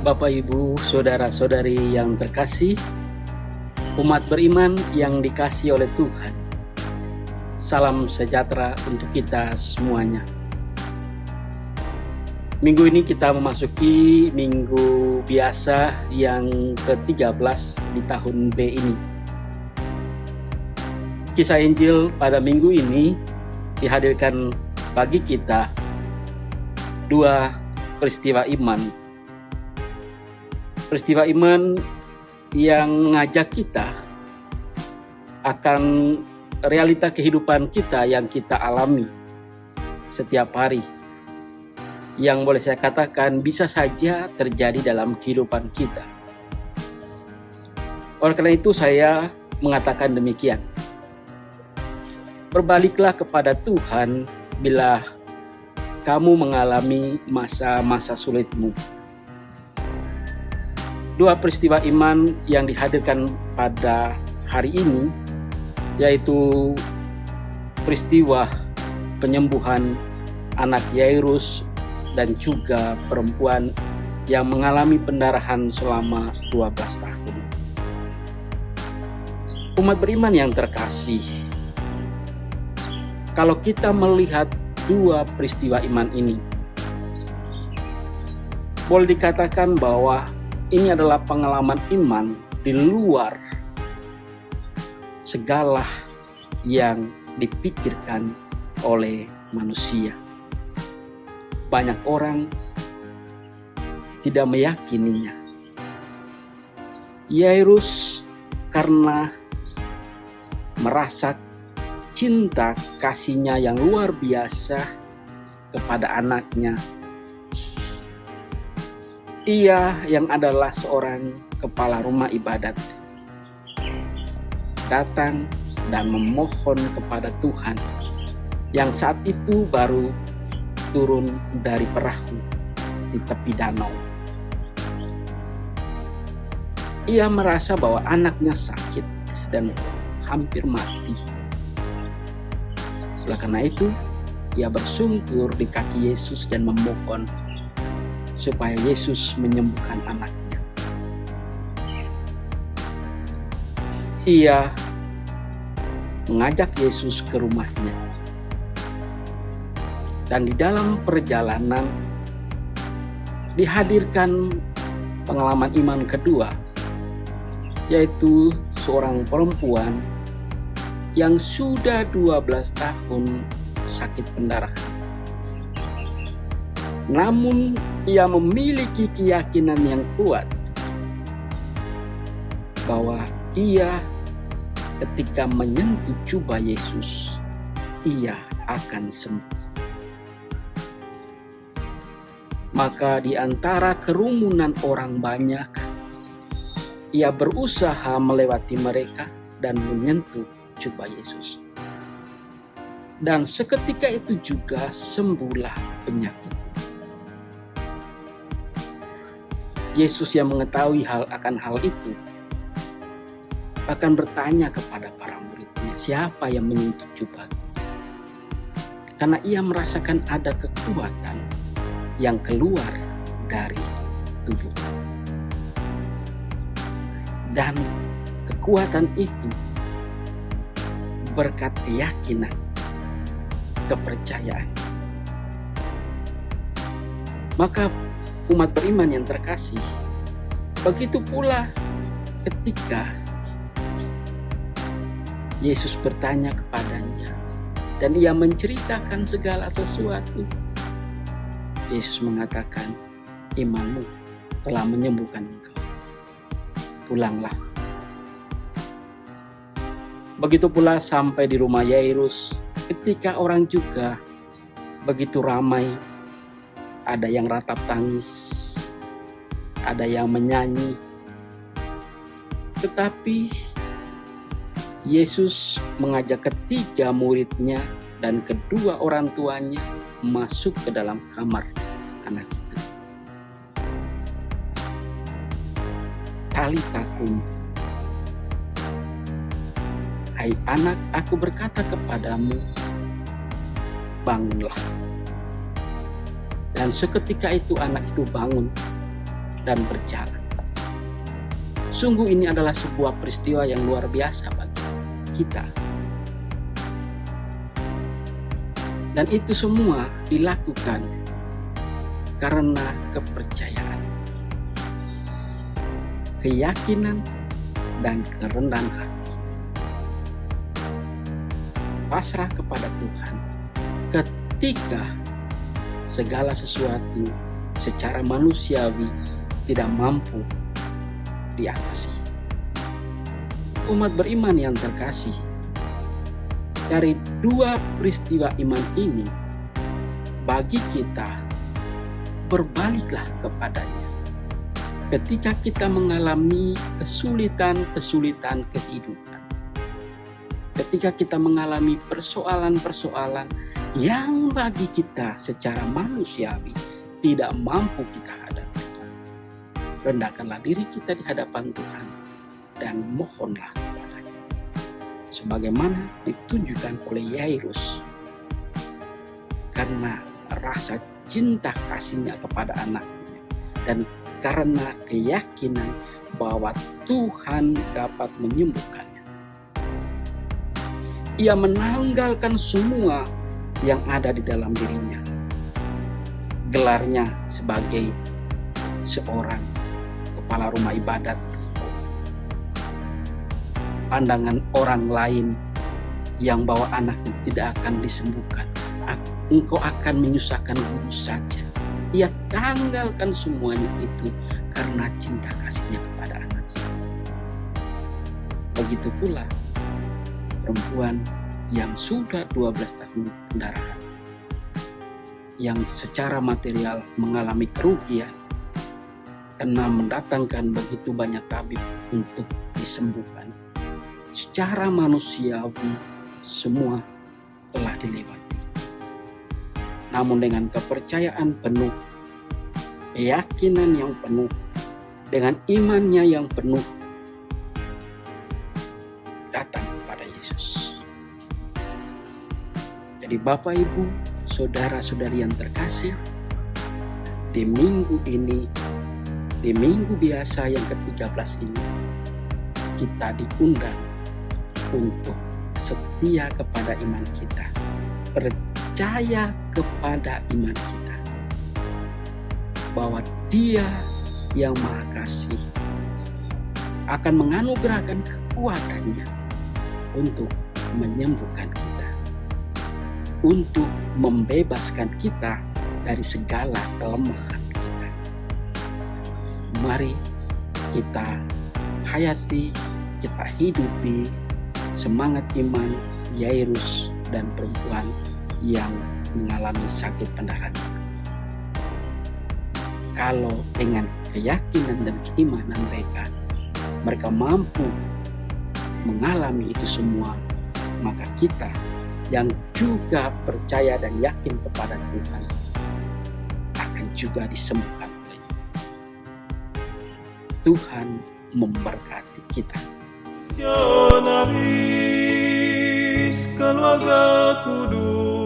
Bapak, Ibu, Saudara-saudari yang terkasih, umat beriman yang dikasihi oleh Tuhan. Salam sejahtera untuk kita semuanya. Minggu ini kita memasuki minggu biasa yang ke-13 di tahun B ini. Kisah Injil pada minggu ini dihadirkan bagi kita dua peristiwa iman. Peristiwa iman yang mengajak kita akan realita kehidupan kita yang kita alami setiap hari, yang boleh saya katakan bisa saja terjadi dalam kehidupan kita. Oleh karena itu saya mengatakan demikian. Berbaliklah kepada Tuhan bila kamu mengalami masa-masa sulitmu. Dua peristiwa iman yang dihadirkan pada hari ini, yaitu peristiwa penyembuhan anak Yairus dan juga perempuan yang mengalami pendarahan selama 12 tahun. Umat beriman yang terkasih, kalau kita melihat dua peristiwa iman ini, boleh dikatakan bahwa ini adalah pengalaman iman di luar segala yang dipikirkan oleh manusia. Banyak orang tidak meyakininya. Yairus karena merasa cinta kasihnya yang luar biasa kepada anaknya. Ia yang adalah seorang kepala rumah ibadat datang dan memohon kepada Tuhan yang saat itu baru turun dari perahu di tepi danau. Ia merasa bahwa anaknya sakit dan hampir mati. Oleh karena itu, ia bersungkur di kaki Yesus dan memohon supaya Yesus menyembuhkan anaknya. Ia mengajak Yesus ke rumahnya. Dan di dalam perjalanan dihadirkan pengalaman iman kedua, yaitu seorang perempuan yang sudah 12 tahun sakit pendarahan. Namun ia memiliki keyakinan yang kuat bahwa ia ketika menyentuh jubah Yesus, ia akan sembuh. Maka di antara kerumunan orang banyak, ia berusaha melewati mereka dan menyentuh jubah Yesus. Dan seketika itu juga sembuhlah penyakit. Yesus yang mengetahui akan hal itu akan bertanya kepada para muridnya, siapa yang menyentuh jubahku? Karena ia merasakan ada kekuatan yang keluar dari tubuh. Dan kekuatan itu berkat keyakinan, kepercayaan. Maka umat beriman yang terkasih, begitu pula ketika Yesus bertanya kepadanya dan ia menceritakan segala sesuatu, Yesus mengatakan, imanmu telah menyembuhkan engkau. Pulanglah. Begitu pula sampai di rumah Yairus, ketika orang juga begitu ramai, ada yang ratap tangis, ada yang menyanyi. Tetapi Yesus mengajak ketiga muridnya dan kedua orang tuanya masuk ke dalam kamar anak itu. Talita kum. Hai anak, aku berkata kepadamu, bangunlah. Dan seketika itu anak itu bangun dan berjalan. Sungguh ini adalah sebuah peristiwa yang luar biasa bagi kita. Dan itu semua dilakukan karena kepercayaan, keyakinan, dan kerendahan hati. Pasrah kepada Tuhan ketika segala sesuatu secara manusiawi tidak mampu diatasi. Umat beriman yang terkasih, dari dua peristiwa iman ini, bagi kita berbaliklah kepadanya. Ketika kita mengalami kesulitan-kesulitan kehidupan, ketika kita mengalami persoalan-persoalan yang bagi kita secara manusiawi tidak mampu kita hadapi, rendahkanlah diri kita di hadapan Tuhan dan mohonlah kepadanya. Sebagaimana ditunjukkan oleh Yairus, karena rasa cinta kasihnya kepada anaknya dan karena keyakinan bahwa Tuhan dapat menyembuhkannya, ia menanggalkan semua yang ada di dalam dirinya, gelarnya sebagai seorang kepala rumah ibadat, pandangan orang lain yang bahwa anaknya tidak akan disembuhkan, engkau akan menyusahkan guru saja. Ia tanggalkan semuanya itu karena cinta kasihnya kepada anaknya. Begitu pula perempuan yang sudah 12 tahun pendarahan, yang secara material mengalami kerugian karena mendatangkan begitu banyak tabib untuk disembuhkan. Secara manusiawi semua telah dilewati. Namun dengan kepercayaan penuh, keyakinan yang penuh, dengan imannya yang penuh, datang kepada Yesus. Jadi Bapak, Ibu, saudara-saudari yang terkasih, di minggu ini, di minggu biasa yang ke-13 ini, kita diundang untuk setia kepada iman kita, percaya kepada iman kita, bahwa Dia yang Maha Kasih akan menganugerahkan kekuatannya untuk menyembuhkan kita, untuk membebaskan kita dari segala kelemahan kita. Mari kita hayati, kita hidupi semangat iman Yairus dan perempuan yang mengalami sakit pendarahan. Kalau dengan keyakinan dan keimanan mereka mampu mengalami itu semua, maka kita yang juga percaya dan yakin kepada Tuhan akan juga disembuhkan oleh Tuhan. Memberkati kita. Misionaris Keluarga Kudus.